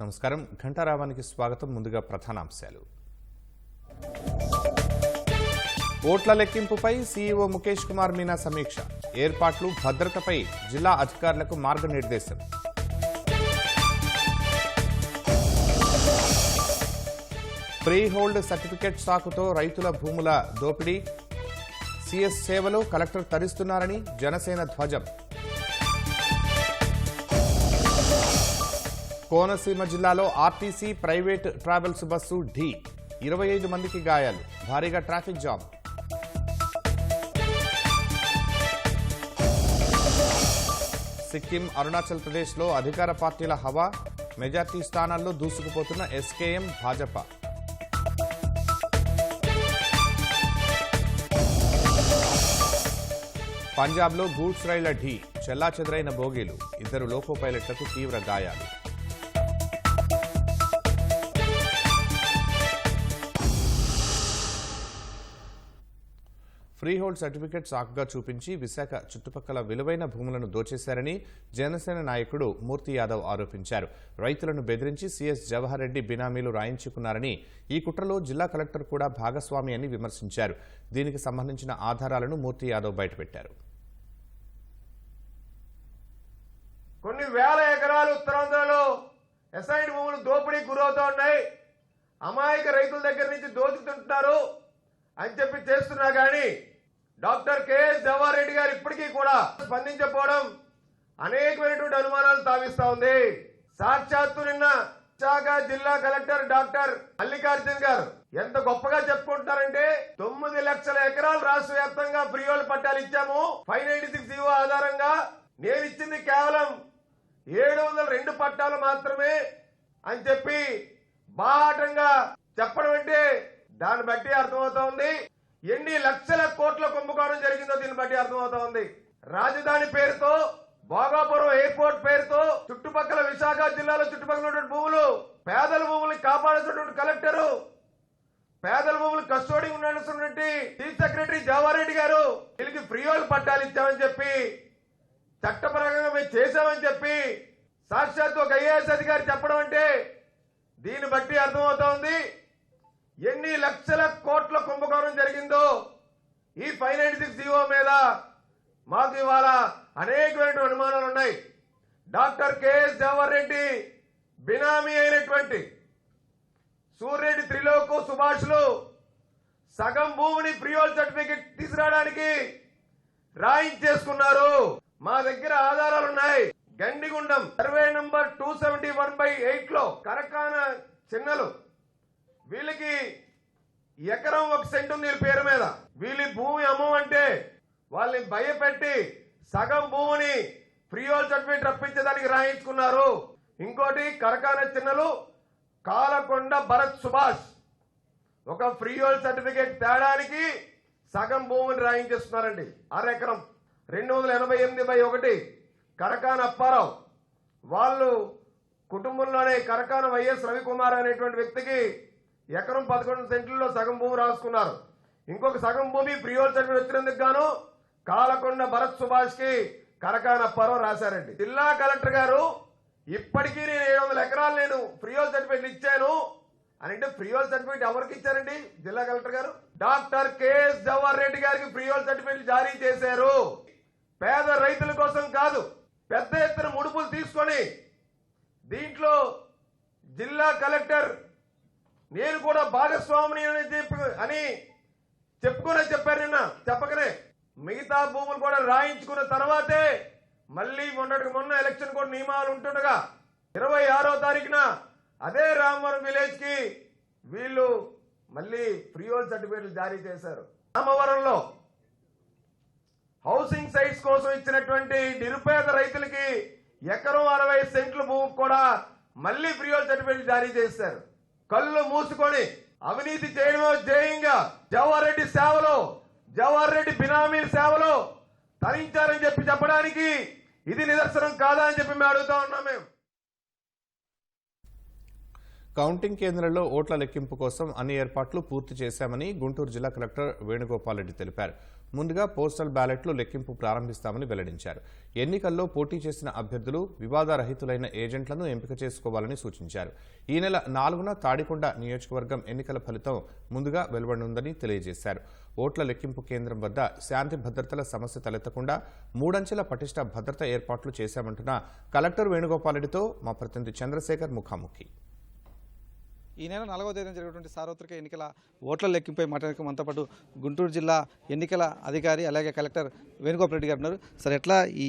నమస్కారం, ఘంటారావానికి స్వాగతం. ముందుగా ప్రధానాంశాలు. ఓట్ల లెక్కింపుపై సీఈఓ ముఖేష్ కుమార్ మీనా సమీక్ష. ఏర్పాట్లు, భద్రతపై జిల్లా అధికారులకు మార్గనిర్దేశం. ఫ్రీ హోల్డ్ సర్టిఫికెట్ సాకుతో రైతుల భూముల దోపిడీ. సీఎస్ సేవలో కలెక్టర్ తరిస్తున్నారని జనసేన ధ్వజం. కోనసీమ జిల్లాలో ఆర్టీసీ ప్రైవేట్ ట్రావెల్స్ బస్సు ఢీ. 25 మందికి గాయాలు. భారీగా ట్రాఫిక్ జామ్. సిక్కిం, అరుణాచల్ ప్రదేశ్లో అధికార పార్టీల హవా. మెజార్టీ స్థానాల్లో దూసుకుపోతున్న ఎస్కేఎం, భాజపా. పంజాబ్లో గూడ్స్ రైళ్ల ఢీ. చెల్లాచెదరైన బోగీలు. 2 లోకో పైలట్లకు తీవ్ర గాయాలు. ఫ్రీ హోల్డ్ సర్టిఫికెట్ సాకుగా చూపించి విశాఖ చుట్టుపక్కల విలువైన భూములను దోచేశారని జనసేన నాయకుడు మూర్తి యాదవ్ ఆరోపించారు. రైతులను బెదిరించి సీఎస్ జవహర్ రెడ్డి బినామీలు రాయించుకున్నారని, ఈ కుట్రలో జిల్లా కలెక్టర్ కూడా భాగస్వామి అని విమర్శించారు. దీనికి సంబంధించిన ఆధారాలను మూర్తి యాదవ్ బయటపెట్టారు. కొన్ని వేల ఎకరాలు ఉత్తరాంధ్రలో ఎసైడ్ భూములు దోపిడీ గురవుతూ ఉన్నాయి. అమాయక రైతుల దగ్గర నుంచి దోచుకుంటున్నారు అని చెప్పి చేస్తున్నా కానీ డాక్టర్ కెఎస్ జవహర్ రెడ్డి గారు ఇప్పటికీ కూడా స్పందించకపోవడం అనేకమైనటువంటి అనుమానాలు తావిస్తా ఉంది. సాక్షాత్తు నిన్న విశాఖ జిల్లా కలెక్టర్ డాక్టర్ మల్లికార్జున్ గారు ఎంత గొప్పగా చెప్పుకుంటున్నారంటే 9 లక్షల ఎకరాలు రాష్ట్ర వ్యాప్తంగా ఫ్రీ హోల్డ్ పట్టాలు ఇచ్చాము. 596 జీవో ఆధారంగా నేను ఇచ్చింది కేవలం 702 పట్టాలు మాత్రమే అని చెప్పి బాహాటంగా చెప్పడం అంటే దాన్ని బట్టి అర్థమవుతా ఉంది ఎన్ని లక్షల కోట్ల కుంభకోణం జరిగిందో దీన్ని బట్టి అర్థమవుతా ఉంది. రాజధాని పేరుతో, భోగాపురం ఎయిర్పోర్ట్ పేరుతో చుట్టుపక్కల విశాఖ జిల్లాలో చుట్టుపక్కల భూములు, పేదల భూముల్ని కాపాడుతున్నటువంటి కలెక్టరు, పేదల భూములు కస్టోడీ ఉన్నటువంటి చీఫ్ సెక్రటరీ జవహర్ రెడ్డి గారు వీళ్ళకి ఫ్రీ హోల్డ్ పట్టాలు ఇచ్చామని చెప్పి, చట్టపరంగా మేము చేశామని చెప్పి సాక్షాత్తు ఒక ఐఏఎస్ అధికారి చెప్పడం అంటే దీన్ని బట్టి అర్థమవుతా ఉంది ఎన్ని లక్షల కోట్ల కుంభకోణం జరిగిందో. ఈ 596 జీవో మీద మాకు ఇవాళ అనేకమైన అనుమానాలు ఉన్నాయి. డాక్టర్ కెఎస్ జవహర్ రెడ్డి బినామీ అయినటువంటి సూర్యరెడ్డి, త్రిలోకు, సుభాష్లు సగం భూమిని ఫ్రీ హోల్డ్ సర్టిఫికెట్ తీసుకురావడానికి రాయించేసుకున్నారు. మా దగ్గర ఆధారాలున్నాయి. గండిగుండం సర్వే నంబర్ 271/8 లో కరకాన చిన్నలు వీళ్ళకి ఎకరం 1 సెంటు ఉంది వీళ్ళ పేరు మీద. వీళ్ళ భూమి అమ్మమంటే వాళ్ళని భయపెట్టి సగం భూమిని ఫ్రీ హోల్డ్ సర్టిఫికేట్ రప్పించేదానికి రాయించుకున్నారు. ఇంకోటి కరకాన చిన్నలు కాలకొండ భరత్ సుభాష్ ఒక ఫ్రీ హోల్డ్ సర్టిఫికేట్ తేడానికి సగం భూమిని రాయించేస్తున్నారండి. 1/2 ఎకరం 288/1 కరకాన అప్పారావు వాళ్ళు కుటుంబంలోనే కరకాన వైఎస్ రవికుమార్ అనేటువంటి వ్యక్తికి ఎకరం 11 సెంట్లలో సగం భూమి రాసుకున్నారు. ఇంకొక సగం భూమి ఫ్రీ హోల్డ్ సర్టిఫికేట్ వచ్చినందుకు గాను కాలకొండ భరత్ సుభాష్ కి కరకాన అప్పారావు రాశారండి. జిల్లా కలెక్టర్ గారు ఇప్పటికీ నేను 700 ఎకరాలు నేను ఫ్రీ హోల్డ్ సర్టిఫికేట్ ఇచ్చాను అని అంటే, ఫ్రీ హోల్డ్ సర్టిఫికేట్ ఎవరికి ఇచ్చారండి? జిల్లా కలెక్టర్ గారు డాక్టర్ కెఎస్ జవహర్ రెడ్డి గారికి ఫ్రీ హోల్డ్ సర్టిఫికేట్ జారీ చేశారు. పేద రైతుల కోసం కాదు, పెద్ద ఎత్తున ముడుపులు తీసుకొని దీంట్లో జిల్లా కలెక్టర్ నేను కూడా భాగస్వామిని అని చెప్పారు. నిన్న చెప్పకనే మిగతా భూములు కూడా రాయించుకున్న తర్వాతే మళ్ళీ మొన్న ఎలక్షన్ కూడా నియమాలు ఉంటుండగా 26వ తారీఖున అదే రామవరం విలేజ్ కి వీళ్ళు మళ్ళీ ఫ్రీ హోల్డ్ సర్టిఫికేట్లు జారీ చేశారు. రామవరంలో హౌసింగ్ సైట్స్ కోసం ఇచ్చినటువంటి నిరుపేద రైతులకి ఎకరం 60 సెంట్ల భూమి కూడా మళ్ళీ ఫ్రీ హోల్డ్ సర్టిఫికేట్ జారీ చేశారు. కళ్ళు మూసుకొని అవినీతి చేయడమో ధ్యేయంగా జవహర్ రెడ్డి సేవలో, జవహర్ రెడ్డి బినామీల సేవలో తరించారని చెప్పడానికి ఇది నిదర్శనం కాదా అని చెప్పి మేము అడుగుతా ఉన్నాం. మేము కౌంటింగ్ కేంద్రంలో ఓట్ల లెక్కింపు కోసం అన్ని ఏర్పాట్లు పూర్తి చేశామని గుంటూరు జిల్లా కలెక్టర్ వేణుగోపాల్ రెడ్డి తెలిపారు. ముందుగా పోస్టల్ బ్యాలెట్లు లెక్కింపు ప్రారంభిస్తామని వెల్లడించారు. ఎన్నికల్లో పోటీ చేసిన అభ్యర్థులు వివాదరహితులైన ఏజెంట్లను ఎంపిక చేసుకోవాలని సూచించారు. ఈ నెల 4న తాడికొండ నియోజకవర్గం ఎన్నికల ఫలితం ముందుగా వెలువడనుందని తెలియజేశారు. ఓట్ల లెక్కింపు కేంద్రం వద్ద శాంతి భద్రతల సమస్య తలెత్తకుండా 3 అంచెల పటిష్ట భద్రత ఏర్పాట్లు చేశామంటున్న కలెక్టర్ వేణుగోపాల్ రెడ్డితో మా ప్రతినిధి చంద్రశేఖర్ ముఖాముఖి. ఈ నెల 4వ తేదీన జరిగినటువంటి సార్వత్రిక ఎన్నికల ఓట్ల లెక్కింపై మాట్లాడక మనతో పాటు గుంటూరు జిల్లా ఎన్నికల అధికారి అలాగే కలెక్టర్ వేణుగోపాల్ రెడ్డి గారు ఉన్నారు. సార్, ఎట్లా ఈ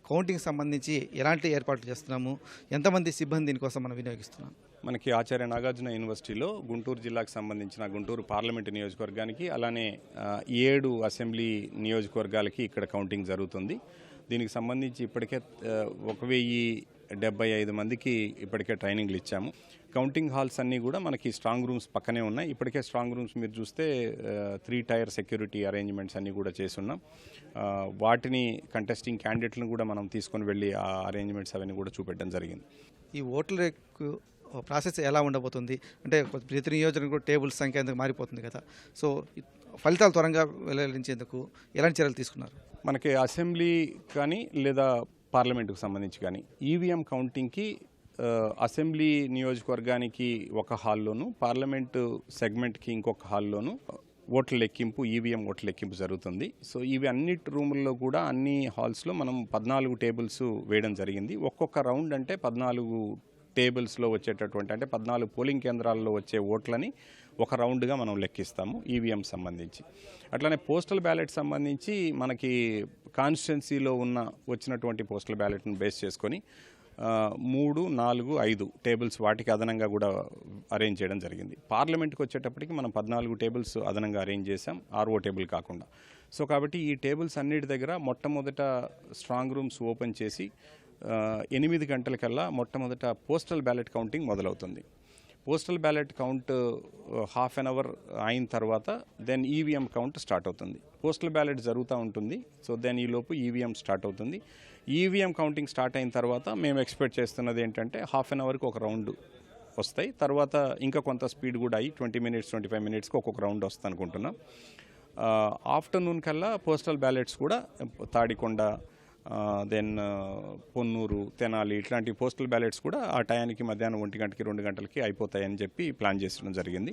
కౌంటింగ్ సంబంధించి ఎలాంటి ఏర్పాట్లు చేస్తున్నాము, ఎంతమంది సిబ్బంది దీనికోసం మనం వినియోగిస్తున్నాం? మనకి ఆచార్య నాగార్జున యూనివర్సిటీలో గుంటూరు జిల్లాకు సంబంధించిన గుంటూరు పార్లమెంటు నియోజకవర్గానికి అలానే 7 అసెంబ్లీ నియోజకవర్గాలకి ఇక్కడ కౌంటింగ్ జరుగుతుంది. దీనికి సంబంధించి ఇప్పటికే 1075 మందికి ఇప్పటికే ట్రైనింగ్లు ఇచ్చాము. కౌంటింగ్ హాల్స్ అన్నీ కూడా మనకి స్ట్రాంగ్ రూమ్స్ పక్కనే ఉన్నాయి. ఇప్పటికే స్ట్రాంగ్ రూమ్స్ మీరు చూస్తే 3 టైర్ సెక్యూరిటీ అరేంజ్మెంట్స్ అన్నీ కూడా చేస్తున్నాం. వాటిని కంటెస్టింగ్ క్యాండిడేట్లను కూడా మనం తీసుకొని వెళ్ళి ఆ అరేంజ్మెంట్స్ అవన్నీ కూడా చూపెట్టడం జరిగింది. ఈ ఓట్ల ప్రాసెస్ ఎలా ఉండబోతుంది అంటే ప్రతి నియోజకవర్గం కూడా టేబుల్స్ సంఖ్య ఎందుకు మారిపోతుంది కదా, సో ఫలితాలు త్వరగా వెల్లడించేందుకు ఎలాంటి చర్యలు తీసుకున్నారు? మనకి అసెంబ్లీ కానీ లేదా పార్లమెంటుకు సంబంధించి కానీ ఈవీఎం కౌంటింగ్కి అసెంబ్లీ నియోజకవర్గానికి ఒక హాల్లోను, పార్లమెంటు సెగ్మెంట్కి ఇంకొక హాల్లోను ఓట్ల లెక్కింపు, ఈవీఎం ఓట్ల లెక్కింపు జరుగుతుంది. సో ఇవి అన్ని రూముల్లో కూడా అన్ని హాల్స్లో మనం 14 టేబుల్స్ వేయడం జరిగింది. ఒక్కొక్క రౌండ్ అంటే 14 టేబుల్స్లో వచ్చేటటువంటి అంటే 14 పోలింగ్ కేంద్రాల్లో వచ్చే ఓట్లని ఒక రౌండ్గా మనం లెక్కిస్తాము ఈవీఎం సంబంధించి. అట్లానే పోస్టల్ బ్యాలెట్ సంబంధించి మనకి కాన్స్టిట్యున్సీలో వచ్చినటువంటి పోస్టల్ బ్యాలెట్ను బేస్ చేసుకొని 3, 4, 5 టేబుల్స్ వాటికి అదనంగా కూడా అరేంజ్ చేయడం జరిగింది. పార్లమెంట్కి వచ్చేటప్పటికి మనం 14 టేబుల్స్ అదనంగా అరేంజ్ చేసాం, ఆర్ఓ టేబుల్ కాకుండా. సో కాబట్టి ఈ టేబుల్స్ అన్నిటి దగ్గర మొట్టమొదట స్ట్రాంగ్ రూమ్స్ ఓపెన్ చేసి 8 గంటలకల్లా మొట్టమొదట పోస్టల్ బ్యాలెట్ కౌంటింగ్ మొదలవుతుంది. Postal ballot count half an hour అయిన తర్వాత దెన్ ఈవీఎం కౌంట్ స్టార్ట్ అవుతుంది. పోస్టల్ బ్యాలెట్ జరుగుతూ ఉంటుంది. సో దెన్ ఈలోపు ఈవీఎం స్టార్ట్ అవుతుంది. ఈవీఎం కౌంటింగ్ స్టార్ట్ అయిన తర్వాత మేము ఎక్స్పెక్ట్ చేస్తున్నది ఏంటంటే హాఫ్ అన్ అవర్కి ఒక రౌండ్ వస్తాయి. తర్వాత ఇంకా కొంత స్పీడ్ కూడా అయ్యి 20 మినిట్స్ 25 మినిట్స్కి ఒక్కొక్క రౌండ్ వస్తుంది అనుకుంటున్నాం. ఆఫ్టర్నూన్ కల్లా పోస్టల్ బ్యాలెట్స్ కూడా తాడికొండ, దెన్ పొన్నూరు, తెనాలి ఇట్లాంటి పోస్టల్ బ్యాలెట్స్ కూడా ఆ టయానికి మధ్యాహ్నం 1 గంటకి 2 గంటలకి అయిపోతాయని చెప్పి ప్లాన్ చేసడం జరిగింది.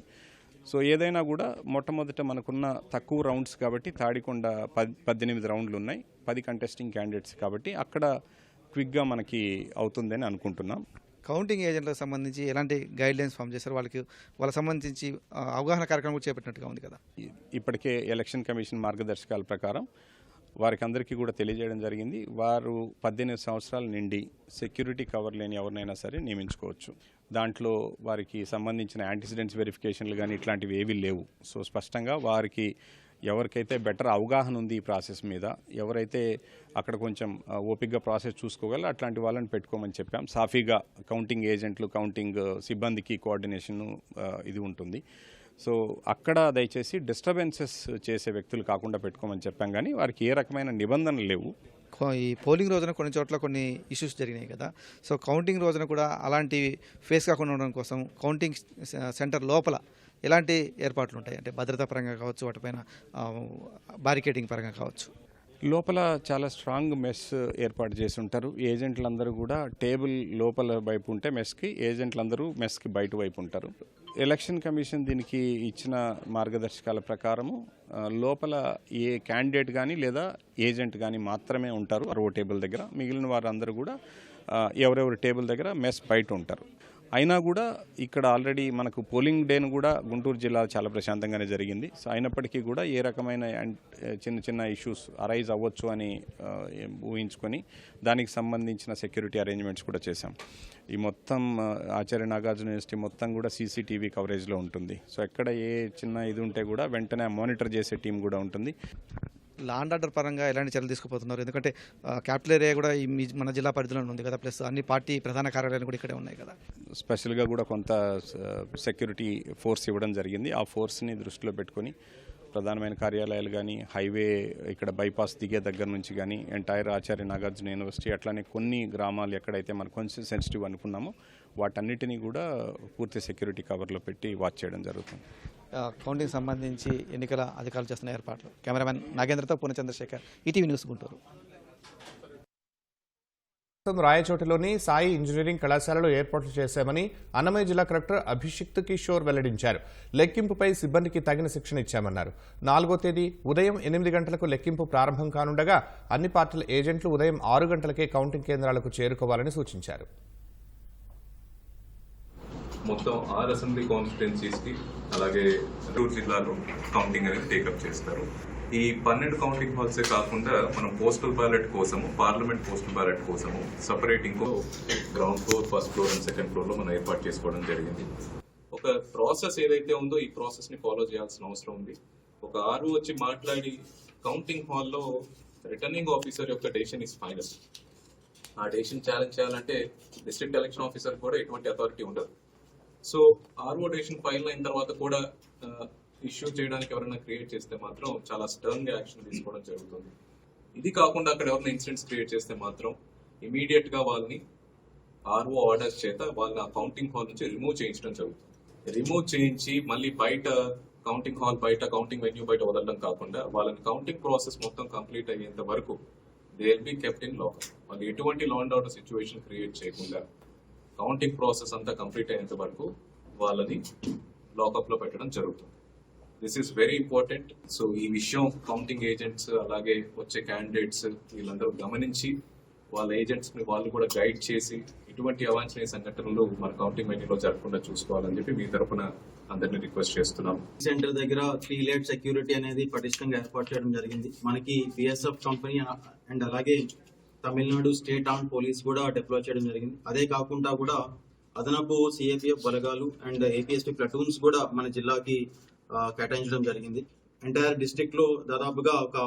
సో ఏదైనా కూడా మొట్టమొదట మనకున్న తక్కువ రౌండ్స్ కాబట్టి తాడికొండ 18 రౌండ్లు ఉన్నాయి, 10 కంటెస్టింగ్ క్యాండిడేట్స్ కాబట్టి అక్కడ క్విక్గా మనకి అవుతుందని అనుకుంటున్నాం. కౌంటింగ్ ఏజెంట్లకు సంబంధించి ఎలాంటి గైడ్లైన్స్ ఫామ్ చేశారు? వాళ్ళకి సంబంధించి అవగాహన కార్యక్రమం కూడా చేపట్టినట్టుగా ఉంది కదా. ఇప్పటికే ఎలక్షన్ కమిషన్ మార్గదర్శకాల ప్రకారం వారికి అందరికీ కూడా తెలియజేయడం జరిగింది. వారు 18 సంవత్సరాల నిండి సెక్యూరిటీ కవర్ లేని ఎవరినైనా సరే నియమించుకోవచ్చు. దాంట్లో వారికి సంబంధించిన యాంటిసిడెంట్స్ వెరిఫికేషన్లు కానీ ఇట్లాంటివి ఏవీ లేవు. సో స్పష్టంగా వారికి ఎవరికైతే బెటర్ అవగాహన ఉంది ఈ ప్రాసెస్ మీద, ఎవరైతే అక్కడ కొంచెం ఓపిక్గా ప్రాసెస్ చూసుకోగలరు అట్లాంటి వాళ్ళని పెట్టుకోమని చెప్పాం. సాఫీగా కౌంటింగ్ ఏజెంట్లు, కౌంటింగ్ సిబ్బందికి కోఆర్డినేషన్ ఇది ఉంటుంది. సో అక్కడ దయచేసి డిస్టర్బెన్సెస్ చేసే వ్యక్తులు కాకుండా పెట్టుకోమని చెప్పాం, కానీ వారికి ఏ రకమైన నిబంధనలు లేవు. ఈ పోలింగ్ రోజున కొన్ని చోట్ల కొన్ని ఇష్యూస్ జరిగినాయి కదా, సో కౌంటింగ్ రోజున కూడా అలాంటివి ఫేస్ కాకుండా ఉండడం కోసం కౌంటింగ్ సెంటర్ లోపల ఎలాంటి ఏర్పాట్లు ఉంటాయి? అంటే భద్రతా పరంగా కావచ్చు, వాటిపైన బారికేడింగ్ పరంగా కావచ్చు. లోపల చాలా స్ట్రాంగ్ మెస్ ఏర్పాటు చేసి ఉంటారు. ఏజెంట్లందరూ కూడా టేబుల్ లోపల వైపు ఉంటే మెస్కి, ఏజెంట్లందరూ మెస్కి బయట వైపు ఉంటారు. ఎలక్షన్ కమిషన్ దీనికి ఇచ్చిన మార్గదర్శకాల ప్రకారము లోపల ఏ క్యాండిడేట్ కానీ లేదా ఏజెంట్ కానీ మాత్రమే ఉంటారు ఆర్ఓ టేబుల్ దగ్గర. మిగిలిన వారందరూ కూడా ఎవరెవరి టేబుల్ దగ్గర మెస్ బయట ఉంటారు. అయినా కూడా ఇక్కడ ఆల్రెడీ మనకు పోలింగ్ డేను కూడా గుంటూరు జిల్లా చాలా ప్రశాంతంగానే జరిగింది. సో అయినప్పటికీ కూడా ఏ రకమైన చిన్న చిన్న ఇష్యూస్ అరైజ్ అవ్వచ్చు అని ఊహించుకొని దానికి సంబంధించిన సెక్యూరిటీ అరేంజ్మెంట్స్ కూడా చేశాం. ఈ మొత్తం ఆచార్య నాగార్జున యూనివర్సిటీ మొత్తం కూడా సీసీటీవీ కవరేజ్లో ఉంటుంది. సో ఎక్కడ ఏ చిన్న ఇది ఉంటే కూడా వెంటనే మానిటర్ చేసే టీం కూడా ఉంటుంది. లా అండ్ ఆర్డర్ పరంగా ఎలాంటి చర్యలు తీసుకుపోతున్నారు? ఎందుకంటే క్యాపిటల్ ఏరియా కూడా మన జిల్లా పరిధిలో ఉంది కదా, ప్లస్ అన్ని పార్టీ ప్రధాన కార్యాలయాలు కూడా ఇక్కడే ఉన్నాయి కదా. స్పెషల్గా కూడా కొంత సెక్యూరిటీ ఫోర్స్ ఇవ్వడం జరిగింది. ఆ ఫోర్స్ని దృష్టిలో పెట్టుకొని ప్రధానమైన కార్యాలయాలు కానీ, హైవే ఇక్కడ బైపాస్ దిగే దగ్గర నుంచి కానీ, ఎంటైర్ ఆచార్య నాగార్జున యూనివర్సిటీ, అట్లానే కొన్ని గ్రామాలు ఎక్కడైతే మనకు కొంచెం సెన్సిటివ్ అనుకున్నామో వాటన్నిటినీ కూడా పూర్తి సెక్యూరిటీ కవర్లో పెట్టి వాచ్ చేయడం జరుగుతుంది. కౌంటింగ్ సంబంధించి ఎన్నికల అధికారులు చేస్తున్న ఏర్పాట్లు. కెమెరామెన్ నాగేంద్రతో పూర్ణచంద్రశేఖర్, ఈటీవీ న్యూస్, గుంటూరు. రాయచోటిలోని సాయి ఇంజనీరింగ్ కళాశాలలో ఏర్పాట్లు చేశామని అన్నమయ్య జిల్లా కలెక్టర్ అభిషిక్త్ కిషోర్ వెల్లడించారు. లెక్కింపుపై సిబ్బందికి తగిన శిక్షణ ఇచ్చామన్నారు. 4వ తేదీ ఉదయం 8 గంటలకు లెక్కింపు ప్రారంభం కానుండగా అన్ని పార్టీల ఏజెంట్లు ఉదయం 6 గంటలకే కౌంటింగ్ కేంద్రాలకు చేరుకోవాలని సూచించారు. మొత్తం 6 అసెంబ్లీ కాన్స్టిట్యున్సీస్కి అలాగే గుంటూరు జిల్లాలో కౌంటింగ్ అనేది టేకప్ చేస్తారు. ఈ 12 కౌంటింగ్ హాల్సే కాకుండా మనం పోస్టల్ బ్యాలెట్ కోసము, పార్లమెంట్ పోస్టల్ బ్యాలెట్ కోసము separating ground floor, first floor and second ఫ్లోర్లో మనం ఏర్పాటు చేసుకోవడం జరిగింది. ఒక ప్రాసెస్ ఏదైతే ఉందో ఈ ప్రాసెస్ని ఫాలో చేయాల్సిన అవసరం ఉంది. ఒక ఆరు వచ్చి మాట్లాడి కౌంటింగ్ హాల్లో రిటర్నింగ్ ఆఫీసర్ యొక్క డెసిషన్ ఇస్ ఫైనల్. ఆ డెసిషన్ ఛాలెంజ్ చేయాలంటే డిస్ట్రిక్ట్ ఎలక్షన్ ఆఫీసర్ కూడా ఎటువంటి అథారిటీ ఉండదు. సో ఆర్ఓ డెసిషన్ ఫైల్ అయిన తర్వాత కూడా ఇష్యూ చేయడానికి ఎవరైనా క్రియేట్ చేస్తే మాత్రం చాలా స్టర్న్ గా యాక్షన్ తీసుకోవడం జరుగుతుంది. ఇది కాకుండా అక్కడ ఎవరైనా ఇన్సిడెంట్స్ క్రియేట్ చేస్తే మాత్రం ఇమీడియట్ గా వాళ్ళని ఆర్ఓ ఆర్డర్స్ చేత వాళ్ళని ఆ కౌంటింగ్ హాల్ నుంచి రిమూవ్ చేయించడం జరుగుతుంది. రిమూవ్ చేయించి మళ్ళీ బయట కౌంటింగ్ హాల్ బయట, కౌంటింగ్ వెన్యూ బయట వదలడం కాకుండా వాళ్ళని కౌంటింగ్ ప్రాసెస్ మొత్తం కంప్లీట్ అయ్యేంత వరకు they will be kept in lockup. వాళ్ళు ఎటువంటి law and order situation create చేయకుండా కౌంటింగ్ ప్రాసెస్ అంతా కంప్లీట్ అయ్యేంత వరకు వాళ్ళని లాకప్ లో పెట్టడం జరుగుతుంది. This is very important. So ఈ విషయం కౌంటింగ్ ఏజెంట్స్ అలాగే వచ్చే క్యాండిడేట్స్ వీళ్ళందరూ గమనించి వాళ్ళ ఏజెంట్స్ ని వాళ్ళు కూడా గైడ్ చేసి ఇటువంటి అవాంఛనీయ సంఘటనలు మన కౌంటింగ్ వెన్యూలో జరగకుండా చూసుకోవాలని చెప్పి మీ తరఫున అందరినీ రిక్వెస్ట్ చేస్తున్నాం. సెంటర్ దగ్గర 3 లేయర్ సెక్యూరిటీ అనేది పటిష్టంగా ఏర్పాటు చేయడం జరిగింది. మనకి బిఎస్ఎఫ్ కంపెనీ అండ్ అలాగే తమిళనాడు స్టేట్ ఆర్మ్ పోలీస్ కూడా డిప్లాయ్ చేయడం జరిగింది. అదే కాకుండా కూడా అదనపు సిఏపిఎఫ్ బలగాలు అండ్ ఏపీఎస్పీ ప్లటూన్స్ కూడా మన జిల్లాకి కేటాయించడం జరిగింది. ఎంటైర్ డిస్ట్రిక్ట్ లో దాదాపుగా ఒక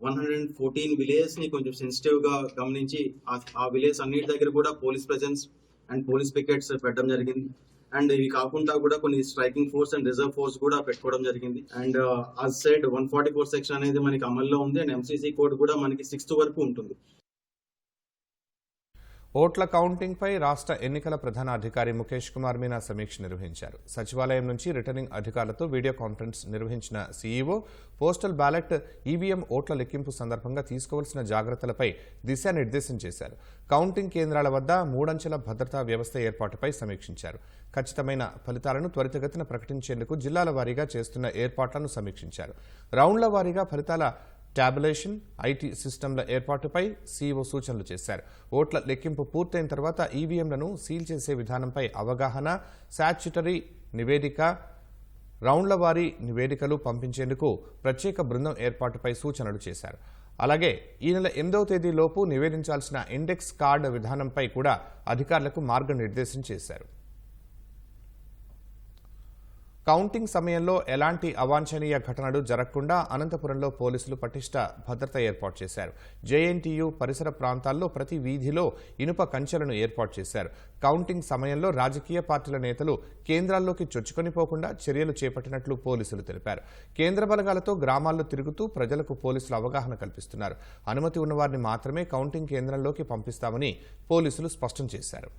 114 విలేజెస్ ని కొంచెం సెన్సిటివ్ గా గమనించి ఆ విలేజ్ అన్నిటి దగ్గర కూడా police presence and police pickets పెట్టడం జరిగింది. అండ్ ఇవి కాకుండా కూడా కొన్ని striking force and reserve force కూడా పెట్టుకోవడం జరిగింది. అండ్ అస్ సైడ్ 144 సెక్షన్ అనేది మనకి అమల్లో ఉంది. అండ్ ఎంసీసీ కోడ్ కూడా మనకి 6th వరకు ఉంటుంది. ఓట్ల కౌంటింగ్పై రాష్ట్ర ఎన్నికల ప్రధాన అధికారి ముఖేష్ కుమార్ మీనా సమీక్ష నిర్వహించారు. సచివాలయం నుంచి రిటర్నింగ్ అధికారులతో వీడియో కాన్ఫరెన్స్ నిర్వహించిన సీఈఓ పోస్టల్ బ్యాలెట్, ఈవీఎం ఓట్ల లెక్కింపు సందర్భంగా తీసుకోవాల్సిన జాగ్రత్తలపై దిశానిర్దేశం చేశారు. కౌంటింగ్ కేంద్రాల వద్ద 3 అంచెల భద్రతా వ్యవస్థ ఏర్పాటుపై సమీక్షించారు. ఖచ్చితమైన ఫలితాలను త్వరితగతిన ప్రకటించేందుకు జిల్లాల వారీగా చేస్తున్న ఏర్పాట్లను సమీక్షించారు. రౌండ్ల వారీగా ఫలితాల టాబులేషన్, ఐటీ సిస్టంల ఏర్పాటుపై సీఈఓ సూచనలు చేశారు. ఓట్ల లెక్కింపు పూర్తయిన తర్వాత ఈవీఎంలను సీల్ చేసే విధానంపై అవగాహన, స్టాట్యుటరీ నివేదిక, రౌండ్ల వారీ నివేదికలు పంపించేందుకు ప్రత్యేక బృందం ఏర్పాటుపై సూచనలు చేశారు. అలాగే ఈ నెల 8వ తేదీలోపు నివేదించాల్సిన ఇండెక్స్ కార్డు విధానంపై కూడా అధికారులకు మార్గనిర్దేశం చేశారు. కౌంటింగ్ సమయంలో ఎలాంటి అవాంఛనీయ ఘటనలు జరగకుండా అనంతపురంలో పోలీసులు పటిష్ట భద్రత ఏర్పాటు చేశారు. జేఎన్టీయూ పరిసర ప్రాంతాల్లో ప్రతి వీధిలో ఇనుప కంచెలను ఏర్పాటు చేశారు. కౌంటింగ్ సమయంలో రాజకీయ పార్టీల నేతలు కేంద్రాల్లోకి చొచ్చుకొనిపోకుండా చర్యలు చేపట్టినట్లు పోలీసులు తెలిపారు. కేంద్ర బలగాలతో గ్రామాల్లో తిరుగుతూ ప్రజలకు పోలీసులు అవగాహన కల్పిస్తున్నారు. అనుమతి ఉన్నవారిని మాత్రమే కౌంటింగ్ కేంద్రంలోకి పంపిస్తామని పోలీసులు స్పష్టం చేశారు.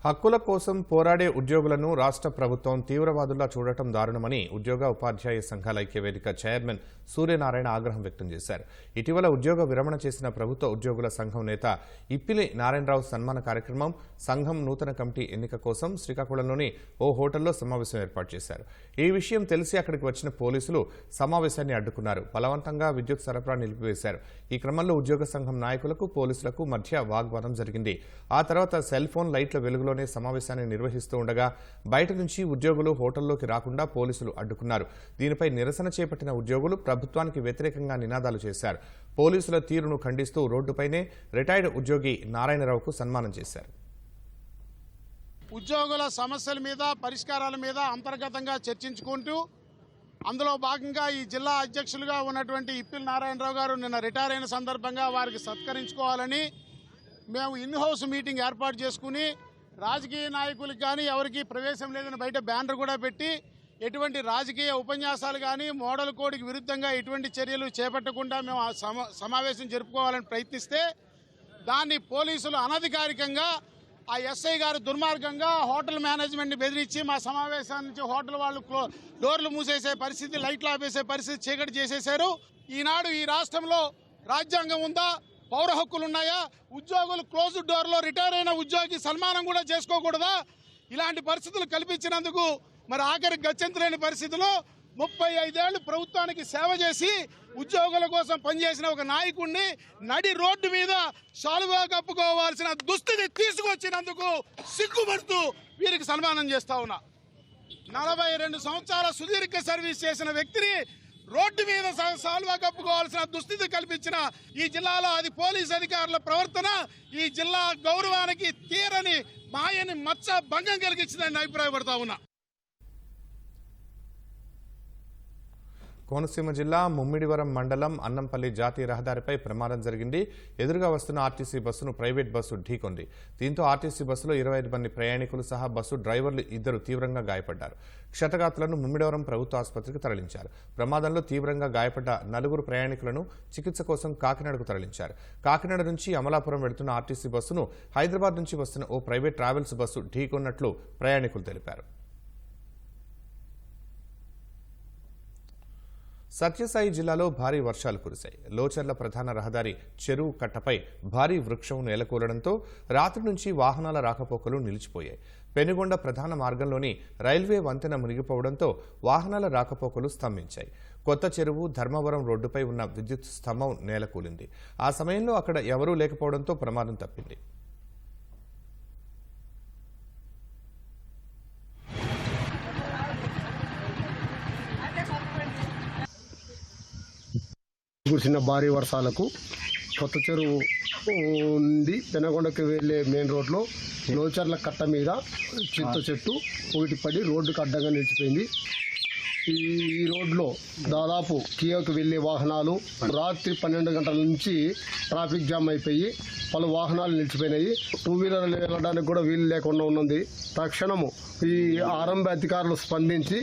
హక్కుల కోసం పోరాడే ఉద్యోగులను రాష్ట్ర ప్రభుత్వం తీవ్రవాదుల్లా చూడటం దారుణమని ఉద్యోగ ఉపాధ్యాయ సంఘాల ఐక్యవేదిక చైర్మన్ సూర్యనారాయణ ఆగ్రహం వ్యక్తం చేశారు. ఇటీవల ఉద్యోగ విరమణ చేసిన ప్రభుత్వ ఉద్యోగుల సంఘం నేత ఇప్పిలి నారాయణరావు సన్మాన కార్యక్రమం, సంఘం నూతన కమిటీ ఎన్నిక కోసం శ్రీకాకుళంలోని ఓ హోటల్లో సమావేశం ఏర్పాటు చేశారు. ఈ విషయం తెలిసి అక్కడికి వచ్చిన పోలీసులు సమావేశాన్ని అడ్డుకున్నారు. బలవంతంగా విద్యుత్ సరఫరా నిలిపివేశారు. ఈ క్రమంలో ఉద్యోగ సంఘం నాయకులకు పోలీసులకు మధ్య వాగ్వాదం జరిగింది. ఆ తర్వాత సెల్ ఫోన్ లైట్ల వెలుగులోనే సమావేశాన్ని నిర్వహిస్తూ ఉండగా బయట నుంచి ఉద్యోగులు హోటల్లోకి రాకుండా పోలీసులు అడ్డుకున్నారు. దీనిపై నిరసన చేపట్టిన ఉద్యోగులు ప్రభుత్వానికి వ్యతిరేకంగా నినాదాలు చేశారు. పోలీసుల తీరును ఖండిస్తూ రోడ్డుపైనే రిటైర్డ్ ఉద్యోగి నారాయణరావుకు సన్మానం చేశారు. ఉద్యోగుల సమస్యల మీద, పరిష్కారాల మీద అంతర్గతంగా చర్చించుకుంటూ అందులో భాగంగా ఈ జిల్లా అధ్యక్షులుగా ఉన్నటువంటి ఇప్పిలి నారాయణరావు గారు నిన్న రిటైర్ అయిన సందర్భంగా వారికి సత్కరించుకోవాలని మేము ఇన్ హౌస్ మీటింగ్ ఏర్పాటు చేసుకుని రాజకీయ నాయకులకు కానీ ఎవరికి ప్రవేశం లేదని బయట బ్యానర్ కూడా పెట్టి ఎటువంటి రాజకీయ ఉపన్యాసాలు కానీ మోడల్ కోడ్కి విరుద్ధంగా ఎటువంటి చర్యలు చేపట్టకుండా మేము సమావేశం జరుపుకోవాలని ప్రయత్నిస్తే దాన్ని పోలీసులు అనధికారికంగా ఆ ఎస్ఐ గారు దుర్మార్గంగా హోటల్ మేనేజ్మెంట్ని బెదిరించి మా సమావేశాల నుంచి హోటల్ వాళ్ళు డోర్లు మూసేసే పరిస్థితి, లైట్లు ఆపేసే పరిస్థితి, చీకటి చేసేశారు. ఈనాడు ఈ రాష్ట్రంలో రాజ్యాంగం ఉందా, పౌర హక్కులు ఉన్నాయా, ఉద్యోగులు క్లోజ్డ్ డోర్లో రిటైర్ అయిన ఉద్యోగి సన్మానం కూడా చేసుకోకూడదా? ఇలాంటి పరిస్థితులు కల్పించినందుకు మరి ఆఖరికి గత్యంతరలేని పరిస్థితిలో 35 ఏళ్లు ప్రభుత్వానికి సేవ చేసి ఉద్యోగుల కోసం పనిచేసిన ఒక నాయకుడిని నడి రోడ్డు మీద శాలువా కప్పుకోవాల్సిన దుస్థితి తీసుకొచ్చినందుకు సిగ్గుపడుతూ వీరికి సన్మానం చేస్తా ఉన్నా. 42 సంవత్సరాల సుదీర్ఘ సర్వీస్ చేసిన వ్యక్తిని రోడ్డు మీద శాలువా కప్పుకోవాల్సిన దుస్థితి కల్పించిన ఈ జిల్లాలో అది పోలీస్ అధికారుల ప్రవర్తన ఈ జిల్లా గౌరవానికి తీరని మాయని మచ్చ భంగం కలిగించిందని అభిప్రాయపడతా ఉన్నా. కోనసీమ జిల్లా ముమ్మిడివరం మండలం అన్నంపల్లి జాతీయ రహదారిపై ప్రమాదం జరిగింది. ఎదురుగా వస్తున్న ఆర్టీసీ బస్సును ప్రైవేట్ బస్సు ఢీకొంది. దీంతో ఆర్టీసీ బస్సులో 25 మంది ప్రయాణికులు సహా బస్సు డ్రైవర్లు 2 తీవ్రంగా గాయపడ్డారు. క్షతగాతులను ముమ్మిడివరం ప్రభుత్వ ఆసుపత్రికి తరలించారు. ప్రమాదంలో తీవ్రంగా గాయపడ్డ 4 ప్రయాణికులను చికిత్స కోసం కాకినాడకు తరలించారు. కాకినాడ నుంచి అమలాపురం వెళుతున్న ఆర్టీసీ బస్సును హైదరాబాద్ నుంచి వస్తున్న ఓ ప్రైవేట్ ట్రావెల్స్ బస్సు ఢీకొన్నట్లు ప్రయాణికులు తెలిపారు. సత్యసాయి జిల్లాలో భారీ వర్షాలు కురిశాయి. లోచర్ల ప్రధాన రహదారి చెరువు కట్టపై భారీ వృక్షం నేలకూలడంతో రాత్రి నుంచి వాహనాల రాకపోకలు నిలిచిపోయాయి. పెనుగొండ ప్రధాన మార్గంలోని రైల్వే వంతెన మునిగిపోవడంతో వాహనాల రాకపోకలు స్తంభించాయి. కొత్త చెరువు ధర్మవరం రోడ్డుపై ఉన్న విద్యుత్ స్తంభం నేలకూలింది. ఆ సమయంలో అక్కడ ఎవరూ లేకపోవడంతో ప్రమాదం తప్పింది. కురిసిన భారీ వర్షాలకు కొత్త చెరువు ఉంది పెనగొండకు వెళ్లే మెయిన్ రోడ్లో లోచర్ల కట్ట మీద చింత చెట్టు ఒకటి పడి రోడ్డుకు అడ్డంగా నిలిచిపోయింది. ఈ రోడ్లో దాదాపు కియోకు వెళ్లే వాహనాలు రాత్రి 12 గంటల నుంచి ట్రాఫిక్ జామ్ అయిపోయి పలు వాహనాలు నిలిచిపోయినాయి. 2 వీలర్లు వెళ్ళడానికి కూడా వీలు లేకుండా ఉన్నది. తక్షణము ఈ ఆర్ఎంబీ అధికారులు స్పందించి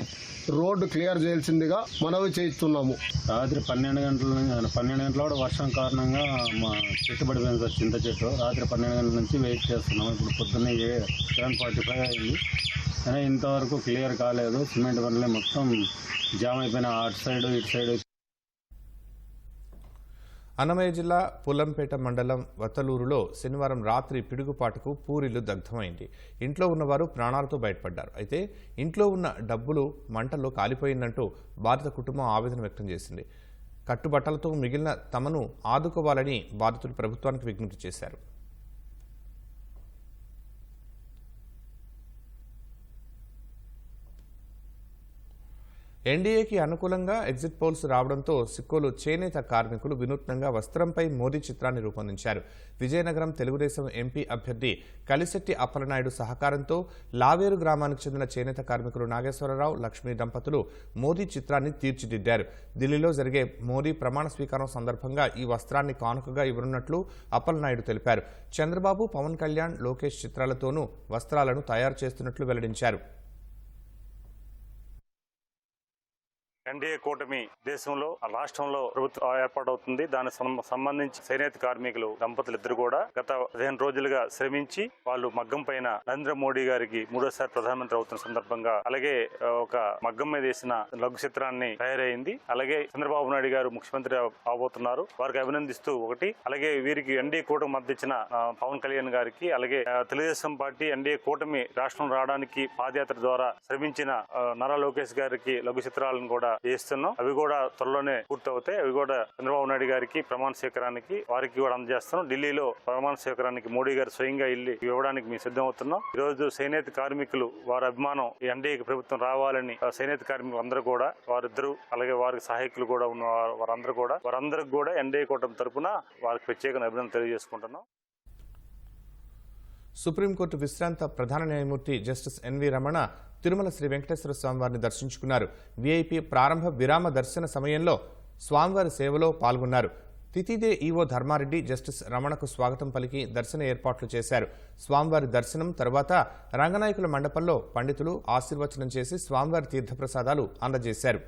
రోడ్డు క్లియర్ చేయాల్సిందిగా మనవి చేయిస్తున్నాము. రాత్రి 12 గంటల కూడా వర్షం కారణంగా మా చెట్టు పడిపోయింది సార్, చింత చెట్టు. రాత్రి 12 గంటల నుంచి వెయిట్ చేస్తున్నాము. ఇప్పుడు పొద్దున్నే 7:45 అయింది, కానీ ఇంతవరకు క్లియర్ కాలేదు. సిమెంట్ వల్లే మొత్తం జామ్ అయిపోయిన అటు సైడ్ ఇటు సైడ్. అన్నమయ్య జిల్లా పుల్లంపేట మండలం వత్తలూరులో శనివారం రాత్రి పిడుగుపాటుకు పూరిల్లు దగ్ధమైంది. ఇంట్లో ఉన్నవారు ప్రాణాలతో బయటపడ్డారు. అయితే ఇంట్లో ఉన్న డబ్బులు మంటల్లో కాలిపోయిందంటూ బాధిత కుటుంబం ఆవేదన వ్యక్తం చేసింది. కట్టుబట్టలతో మిగిలిన తమను ఆదుకోవాలని బాధితులు ప్రభుత్వానికి విజ్ఞప్తి చేశారు. ఎన్డీఏకి అనుకూలంగా ఎగ్జిట్ పోల్స్ రావడంతో సిక్కోలు చేనేత కార్మికులు వినూత్నంగా వస్త్రంపై మోదీ చిత్రాన్ని రూపొందించారు. విజయనగరం తెలుగుదేశం ఎంపీ అభ్యర్థి కలిశెట్టి అప్పలనాయుడు సహకారంతో లావేరు గ్రామానికి చెందిన చేనేత కార్మికులు నాగేశ్వరరావు, లక్ష్మీ దంపతులు మోదీ చిత్రాన్ని తీర్చిదిద్దారు. ఢిల్లీలో జరిగే మోదీ ప్రమాణ స్వీకారం సందర్భంగా ఈ వస్త్రాన్ని కానుకగా ఇవ్వనున్నట్లు అప్పలనాయుడు తెలిపారు. చంద్రబాబు, పవన్ కళ్యాణ్, లోకేష్ చిత్రాలతోనూ వస్త్రాలను తయారు చేస్తున్నట్లు వెల్లడించారు. ఎన్డీఏ కూటమి దేశంలో రాష్ట్రంలో ప్రభుత్వం ఏర్పాటవుతుంది. దానికి సంబంధించి చేనేత కార్మికులు దంపతులు ఇద్దరు కూడా గత 15 రోజులుగా శ్రమించి వాళ్ళు మగ్గం పైన నరేంద్ర మోడీ గారికి 3వ ప్రధానమంత్రి అవుతున్న సందర్భంగా అలాగే ఒక మగ్గం మీద వేసిన లఘు చిత్రాన్ని తయారైంది. అలాగే చంద్రబాబు నాయుడు గారు ముఖ్యమంత్రి అవబోతున్నారు, వారికి అభినందిస్తూ ఒకటి. అలాగే వీరికి ఎన్డీఏ కూటమి మద్దతు ఇచ్చిన పవన్ కళ్యాణ్ గారికి, అలాగే తెలుగుదేశం పార్టీ ఎన్డీఏ కూటమి రాష్ట్రం రావడానికి పాదయాత్ర ద్వారా శ్రమించిన నారా లోకేష్ గారికి లఘు చిత్రాలను కూడా చేస్తున్నాం. అవి కూడా త్వరలోనే పూర్తవుతాయి. అవి కూడా చంద్రబాబు నాయుడు గారికి ప్రమాణ స్వీకారానికి వారికి కూడా అందజేస్తున్నాం. ఢిల్లీలో ప్రమాణ స్వీకారానికి మోడీ గారు స్వయంగా ఇల్లు ఇవ్వడానికి మేము సిద్ధమవుతున్నాం. ఈ రోజు చేనేత కార్మికులు వారి అభిమానం ఎన్డీఏ ప్రభుత్వం రావాలని చేనేత కార్మికులు అందరూ కూడా వారిద్దరూ అలాగే వారికి సహాయకులు కూడా ఉన్న వారందరికి కూడా ఎన్డీఏ కూటమి తరఫున వారికి ప్రత్యేక అభినందన తెలియజేసుకుంటున్నాం. సుప్రీంకోర్టు విశ్రాంత ప్రధాన న్యాయమూర్తి జస్టిస్ ఎన్వి రమణ తిరుమల శ్రీ వెంకటేశ్వర స్వామివారిని దర్శించుకున్నారు. వీఐపీ ప్రారంభ విరామ దర్శన సమయంలో స్వామివారి సేవలో పాల్గొన్నారు. తితిదే ఈవో ధర్మారెడ్డి జస్టిస్ రమణకు స్వాగతం పలికి దర్శన ఏర్పాట్లు చేశారు. స్వామివారి దర్శనం తర్వాత రంగనాయకుల మండపంలో పండితులు ఆశీర్వచనం చేసి స్వామివారి తీర్థప్రసాదాలు అందజేశారు.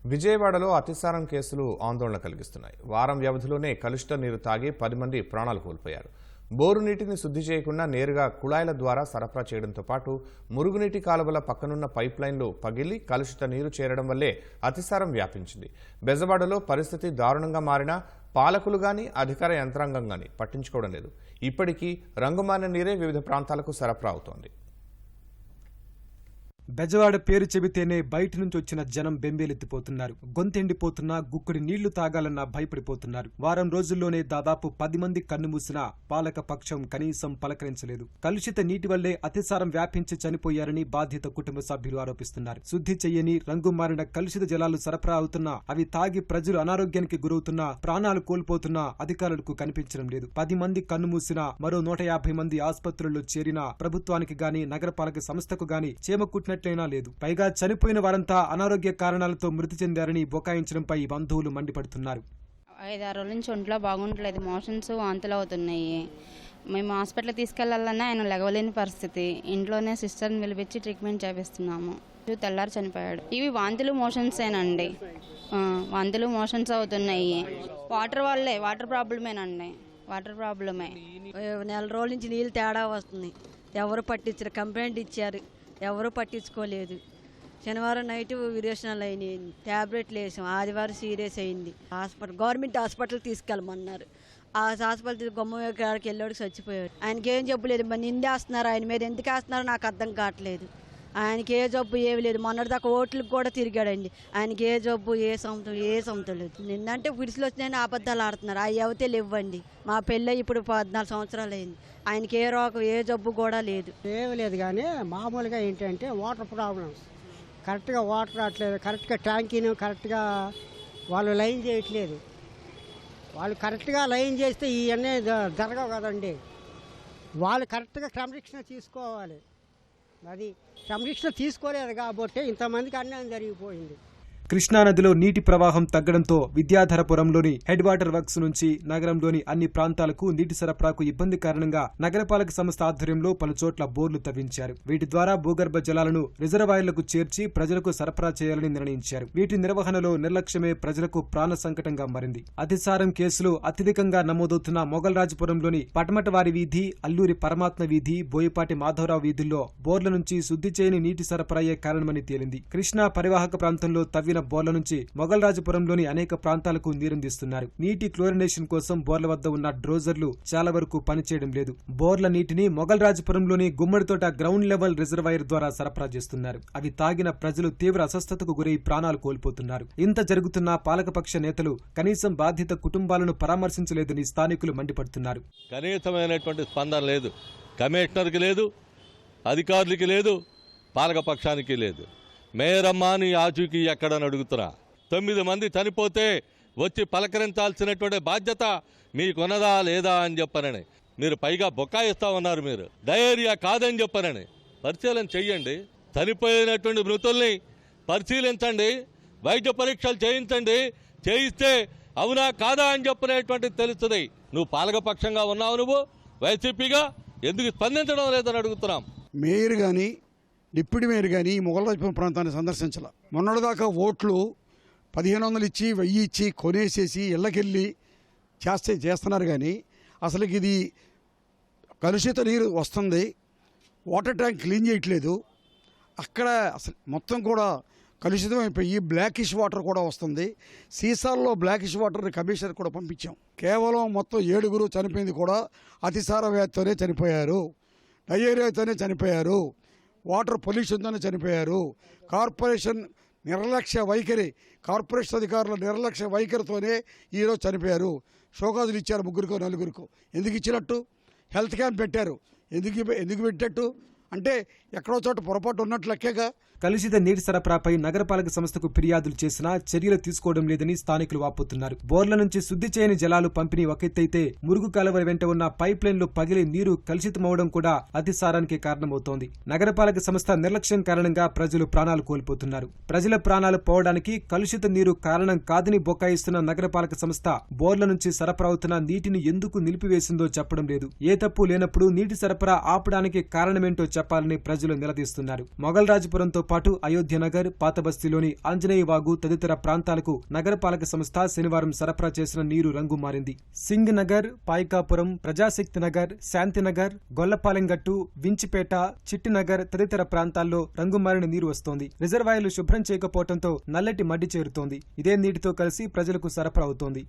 విజయవాడలో అతిసారం కేసులు ఆందోళన కలిగిస్తున్నాయి. వారం వ్యవధిలోనే కలుషిత నీరు తాగి 10 మంది ప్రాణాలు కోల్పోయారు. బోరు నీటిని శుద్ధి చేయకుండా నేరుగా కుళాయిల ద్వారా సరఫరా చేయడంతో పాటు మురుగునీటి కాలువల పక్కనున్న పైప్ లైన్లు పగిలి కలుషిత నీరు చేరడం వల్లే అతిసారం వ్యాపించింది. బెజవాడలో పరిస్థితి దారుణంగా మారినా పాలకులు గాని అధికార యంత్రాంగం గాని పట్టించుకోవడం లేదు. ఇప్పటికీ రంగుమారిన నీరే వివిధ ప్రాంతాలకు సరఫరా అవుతోంది. బెజవాడ పేరు చెబితేనే బయట నుంచి వచ్చిన జనం బెంబేలెత్తిపోతున్నారు. గొంతెండిపోతున్నా గుక్కడి నీళ్లు తాగాలన్నా భయపడిపోతున్నారు. వారం రోజుల్లోనే దాదాపు 10 మంది కన్నుమూసినా పాలక పక్షం కనీసం పలకరించలేదు. కలుషిత నీటి వల్లే అతిసారం వ్యాపించి చనిపోయారని బాధిత కుటుంబ సభ్యులు ఆరోపిస్తున్నారు. శుద్ధి చెయ్యని రంగు మారిన కలుషిత జలాలు సరఫరా అవుతున్నా అవి తాగి ప్రజలు అనారోగ్యానికి గురవుతున్నా ప్రాణాలు కోల్పోతున్నా అధికారులకు కనిపించడం లేదు. 10 మంది కన్నుమూసినా మరో 150 మంది ఆసుపత్రుల్లో చేరినా ప్రభుత్వానికి గాని నగరపాలక సంస్థకు గాని చేమకుట్టిన లేదు. పైగా చనిపోయిన వారంతా అనారోగ్య కారణాలతో మృతి చెందారని బొకాయించడంపై బంధువులు మండిపడుతున్నారు. 5-6 రోజుల నుంచి ఒంట్లో బాగుండలేదు, మోషన్స్ వాంతులు అవుతున్నాయి. మేము హాస్పిటల్ తీసుకెళ్లాలన్నా ఆయన లెగవలేని పరిస్థితి. ఇంట్లోనే సిస్టర్ని పిలిపించి ట్రీట్మెంట్ చేపిస్తున్నాము. తెల్లారి చనిపోయాడు. ఇవి వాంతులు మోషన్సేనండి. వాంతులు మోషన్స్ అవుతున్నాయి. వాటర్ వల్లే, వాటర్ ప్రాబ్లమేనండి. వాటర్ ప్రాబ్లమే. నెల రోజుల నుంచి నీళ్ళు తేడా వస్తుంది. ఎవరు పట్టించారు? కంప్లైంట్ ఇచ్చారు, ఎవరు పట్టించుకోలేదు. శనివారం నైట్ విరేచనాలు అయినాయి, ట్యాబ్లెట్లు వేసాం. ఆదివారం సీరియస్ అయింది. గవర్నమెంట్ హాస్పిటల్ తీసుకెళ్ళమన్నారు. ఆ హాస్పిటల్ గుమ్మయ్య గారికి వెళ్ళాడు, చచ్చిపోయాడు. ఆయనకి ఏం జబ్బు లేదు. మరి నిందేస్తున్నారు, ఆయన మీద ఎందుకు వేస్తున్నారో నాకు అర్థం కావట్లేదు. ఆయనకి ఏ జబ్బు ఏమి లేదు. మొన్నటిదాకా ఓట్లకు కూడా తిరిగాడండి. ఆయనకి ఏ జబ్బు ఏ సొంతం లేదు. నిన్నంటే పిడిసిలు వచ్చినాయని అబద్ధాలు ఆడుతున్నారు. అవి అవతే లేవండి. మా పెళ్ళి ఇప్పుడు 14 సంవత్సరాలు అయింది. ఆయనకి ఏ రోగం ఏ జబ్బు కూడా లేదు. ఏమి లేదు. కానీ మామూలుగా ఏంటంటే వాటర్ ప్రాబ్లమ్స్. కరెక్ట్గా వాటర్ రావట్లేదు. కరెక్ట్గా ట్యాంకీని కరెక్ట్గా వాళ్ళు లైన్ చేయట్లేదు. వాళ్ళు కరెక్ట్గా లైన్ చేస్తే ఇవన్నీ జరగవు కదండి. వాళ్ళు కరెక్ట్గా క్రమశిక్షణ తీసుకోవాలి. అది సంరక్షణ తీసుకోలేదు కాబట్టి ఇంతమందికి అన్యాయం జరిగిపోయింది. కృష్ణానదిలో నీటి ప్రవాహం తగ్గడంతో విద్యాధరపురంలోని హెడ్ వాటర్ వర్క్స్ నుంచి నగరంలోని అన్ని ప్రాంతాలకు నీటి సరఫరాకు ఇబ్బంది కారణంగా నగరపాలక సంస్థ ఆధ్వర్యంలో పలుచోట్ల బోర్లు తవ్వించారు. వీటి ద్వారా భూగర్భ జలాలను రిజర్వాయర్లకు చేర్చి ప్రజలకు సరఫరా చేయాలని నిర్ణయించారు. వీటి నిర్వహణలో నిర్లక్ష్యమే ప్రజలకు ప్రాణ సంకటంగా మారింది. అతిసారం కేసులు అత్యధికంగా నమోదవుతున్న మొగల్రాజపురంలోని పటమటవారి వీధి, అల్లూరి పరమాత్మ వీధి, బోయపాటి మాధవరావు వీధుల్లో బోర్ల నుంచి శుద్ధి చేయని నీటి సరఫరాయే కారణమని తేలింది. కృష్ణా పరివాహక ప్రాంతంలో తవ్విన బోర్ల నుంచి మొగల్రాజపురంలోని అనేక ప్రాంతాలకు నీరందిస్తున్నారు. నీటి క్లోరినేషన్ కోసం బోర్ల వద్ద ఉన్న డ్రోజర్లు చాలా వరకు పనిచేయడం లేదు. బోర్ల నీటిని మొగల్రాజపురంలోని గుమ్మడితోట గ్రౌండ్ లెవెల్ రిజర్వాయర్ ద్వారా సరఫరా చేస్తున్నారు. అవి తాగిన ప్రజలు తీవ్ర అస్వస్థతకు గురై ప్రాణాలు కోల్పోతున్నారు. ఇంత జరుగుతున్నా పాలకపక్ష నేతలు కనీసం బాధిత కుటుంబాలను పరామర్శించలేదని స్థానికులు మండిపడుతున్నారు. కనీసమైనటువంటి స్పందన లేదు. కమిషనర్కి లేదు, అధికారులకి లేదు, పాలకపక్షానికి లేదు. మేయరమ్మా నీ ఆచూకీ ఎక్కడని అడుగుతున్నా. 9 మంది చనిపోతే వచ్చి పలకరించాల్సినటువంటి బాధ్యత మీకున్నదా లేదా అని చెప్పనని మీరు పైగా బొక్కాయిస్తా ఉన్నారు. మీరు డయేరియా కాదని చెప్పనని పరిశీలన చెయ్యండి. చనిపోయినటువంటి మృతుల్ని పరిశీలించండి, వైద్య పరీక్షలు చేయించండి. చేయిస్తే అవునా కాదా అని చెప్పనేటువంటి తెలుస్తుంది. నువ్వు పాలకపక్షంగా ఉన్నావు, నువ్వు వైసీపీగా ఎందుకు స్పందించడం లేదని అడుగుతున్నాం. మేయర్ కానీ డిప్యూటీ మేయర్ కానీ మొగల్రాజపురం ప్రాంతాన్ని సందర్శించాల. మొన్నటిదాకా ఓట్లు 1500 ఇచ్చి 1000 ఇచ్చి కొనేసేసి ఇళ్ళకెళ్ళి చేస్తున్నారు. కానీ అసలు ఇది కలుషిత నీరు వస్తుంది, వాటర్ ట్యాంక్ క్లీన్ చేయట్లేదు. అక్కడ అసలు మొత్తం కూడా కలుషితం అయిపోయి బ్లాకిష్ వాటర్ కూడా వస్తుంది. సీసాల్లో బ్లాకిష్ వాటర్ని కమిషనర్ కూడా పంపించాం. కేవలం మొత్తం 7 చనిపోయింది కూడా అతిసార వ్యాధితోనే చనిపోయారు, డయేరియాతోనే చనిపోయారు, వాటర్ పొల్యూషన్తోనే చనిపోయారు. కార్పొరేషన్ అధికారుల నిర్లక్ష్య వైఖరితోనే ఈరోజు చనిపోయారు. షోకాజులు ఇచ్చారు 3 4. ఎందుకు ఇచ్చినట్టు? హెల్త్ క్యాంప్ పెట్టారు. ఎందుకు పెట్టట్టు అంటే ఎక్కడో చోట పొరపాటు ఉన్నట్లు లెక్కేగా. కలుషిత నీటి సరఫరాపై నగరపాలక సంస్థకు ఫిర్యాదులు చేసినా చర్యలు తీసుకోవడం లేదని స్థానికులు వాపోతున్నారు. బోర్ల నుంచి శుద్ధి చేయని జలాలు పంపిణీ ఒక ఎత్తైతే మురుగు కాలువ వెంట ఉన్న పైప్ లైన్లు పగిలి నీరు కలుషితమవడం కూడా అతిసారానికి కారణమవుతోంది. నగరపాలక సంస్థ నిర్లక్ష్యం కారణంగా ప్రజలు ప్రాణాలు కోల్పోతున్నారు. ప్రజల ప్రాణాలు పోవడానికి కలుషిత నీరు కారణం కాదని బొకాయిస్తున్న నగరపాలక సంస్థ బోర్ల నుంచి సరఫరా అవుతున్న నీటిని ఎందుకు నిలిపివేసిందో చెప్పడం లేదు. ఏ తప్పు లేనప్పుడు నీటి సరఫరా ఆపడానికి కారణమేంటో చెప్పాలని ప్రజలు నిలదీస్తున్నారు. మొగల్రాజపురంతో పాటు అయోధ్యనగర్, పాతబస్తీలోని ఆంజనేయ వాగు తదితర ప్రాంతాలకు నగరపాలక సంస్థ శనివారం సరఫరా చేసిన నీరు రంగు మారింది. సింగ్ నగర్, పాయికాపురం, ప్రజాశక్తి నగర్, శాంతినగర్, గొల్లపాలెంగట్టు, వించిపేట, చిట్టినగర్ తదితర ప్రాంతాల్లో రంగుమారిన నీరు వస్తోంది. రిజర్వాయర్లు శుభ్రం చేయకపోవడంతో నల్లటి మడ్డి చేరుతోంది. ఇదే నీటితో కలిసి ప్రజలకు సరఫరా అవుతోంది.